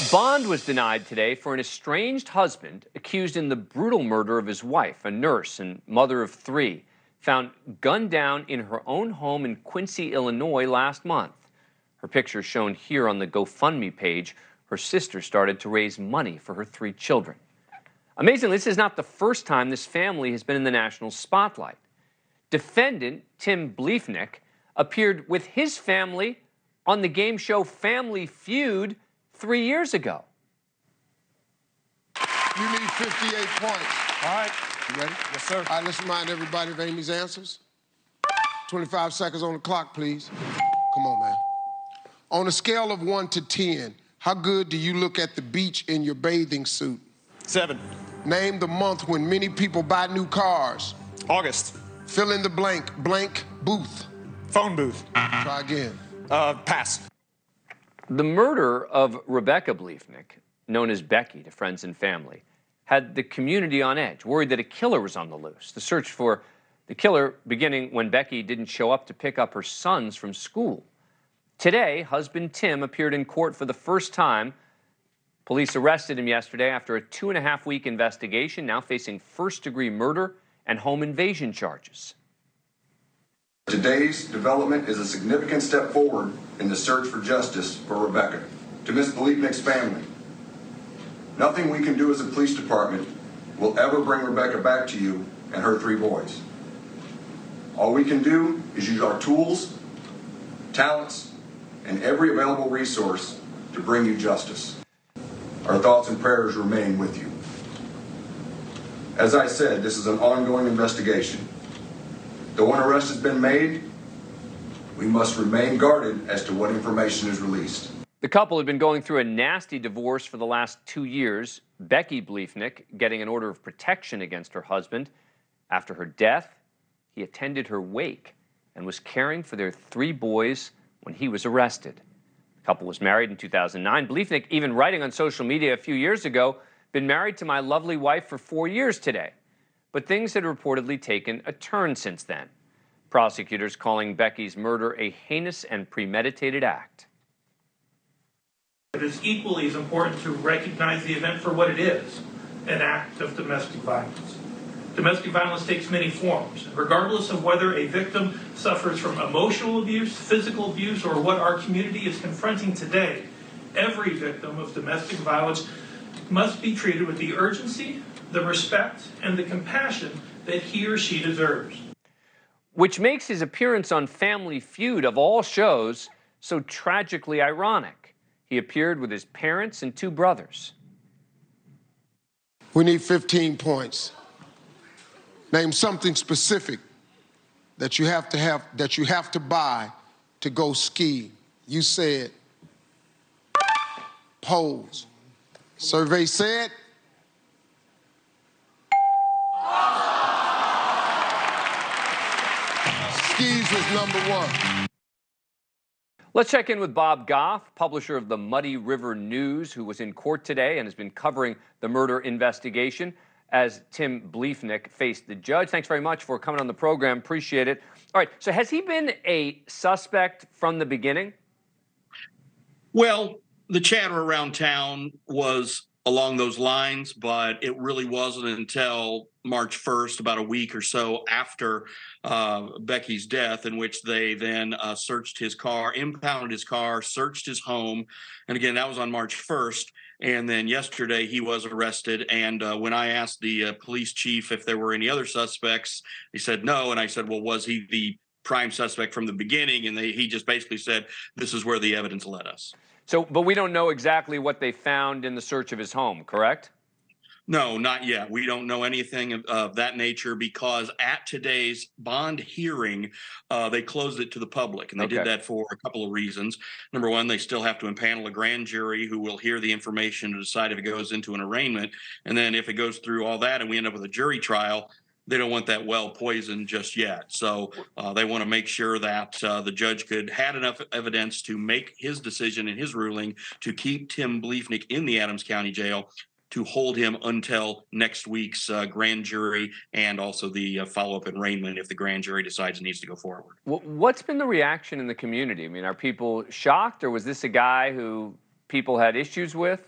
Bond was denied today for an estranged husband accused in the brutal murder of his wife, a nurse and mother of three, found gunned down in her own home in Quincy, Illinois last month. Her picture shown here on the GoFundMe page. Her sister started to raise money for her three children. Amazingly, this is not the first time this family has been in the national spotlight. Defendant Tim Bleefnick appeared with his family on the game show Family Feud 3 years ago. You need 58 points. All right. You ready? Yes, sir. All right, let's remind everybody of Amy's answers. 25 seconds on the clock, please. Come on, man. On a scale of 1 to 10, how good do you look at the beach in your bathing suit? 7. Name the month when many people buy new cars. August. Fill in the blank. Blank booth. Phone booth. Try again. Pass. The murder of Rebecca Bleefnick, known as Becky to friends and family, had the community on edge, worried that a killer was on the loose. The search for the killer beginning when Becky didn't show up to pick up her sons from school. Today, husband Tim appeared in court for the first time. Police arrested him yesterday after a 2.5-week investigation, now facing first-degree murder and home invasion charges. Today's development is a significant step forward in the search for justice for Rebecca. To Ms. Bleefnick's family, nothing we can do as a police department will ever bring Rebecca back to you and her three boys. All we can do is use our tools, talents, and every available resource to bring you justice. Our thoughts and prayers remain with you. As I said, this is an ongoing investigation. Though an arrest has been made, we must remain guarded as to what information is released. The couple had been going through a nasty divorce for the last 2 years. Becky Bleefnick getting an order of protection against her husband. After her death, he attended her wake and was caring for their three boys when he was arrested. The couple was married in 2009. Bleefnick even writing on social media a few years ago, "Been married to my lovely wife for 4 years today." But things had reportedly taken a turn since then. Prosecutors calling Becky's murder a heinous and premeditated act. It is equally as important to recognize the event for what it is, an act of domestic violence. Domestic violence takes many forms. Regardless of whether a victim suffers from emotional abuse, physical abuse, or what our community is confronting today, every victim of domestic violence must be treated with the urgency, the respect, and the compassion that he or she deserves. Which makes his appearance on Family Feud, of all shows, so tragically ironic. He appeared with his parents and two brothers. We need 15 points. Name something specific that you have to buy to go ski. You said poles. Survey said skis was number one. Let's check in with Bob Gough, publisher of the Muddy River News, who was in court today and has been covering the murder investigation as Tim Bleefnick faced the judge. Thanks very much for coming on the program. Appreciate it. All right, so has he been a suspect from the beginning? Well, the chatter around town was along those lines, but it really wasn't until March 1st, about a week or so after Becky's death, in which they then searched his car, impounded his car, searched his home. And again, that was on March 1st. And then yesterday he was arrested. And when I asked the police chief if there were any other suspects, he said no. And I said, well, was he the prime suspect from the beginning? And he just basically said, this is where the evidence led us. So, but we don't know exactly what they found in the search of his home, correct? No, not yet. We don't know anything of that nature because at today's bond hearing, they closed it to the public. And they did that for a couple of reasons. Number one, they still have to impanel a grand jury who will hear the information to decide if it goes into an arraignment. And then if it goes through all that and we end up with a jury trial, they don't want that well poisoned just yet. So they want to make sure that the judge had enough evidence to make his decision and his ruling to keep Tim Bleefnick in the Adams County Jail, to hold him until next week's grand jury and also the follow-up arraignment if the grand jury decides it needs to go forward. What's been the reaction in the community? I mean, are people shocked, or was this a guy who people had issues with?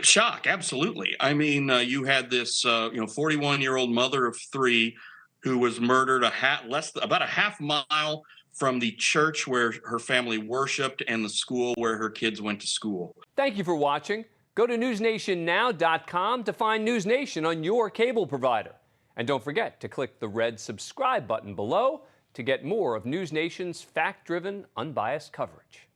Shock, absolutely. I mean, you had this, 41-year-old mother of three who was murdered about a half mile from the church where her family worshiped and the school where her kids went to school. Thank you for watching. Go to newsnationnow.com to find NewsNation on your cable provider. And don't forget to click the red subscribe button below to get more of NewsNation's fact-driven, unbiased coverage.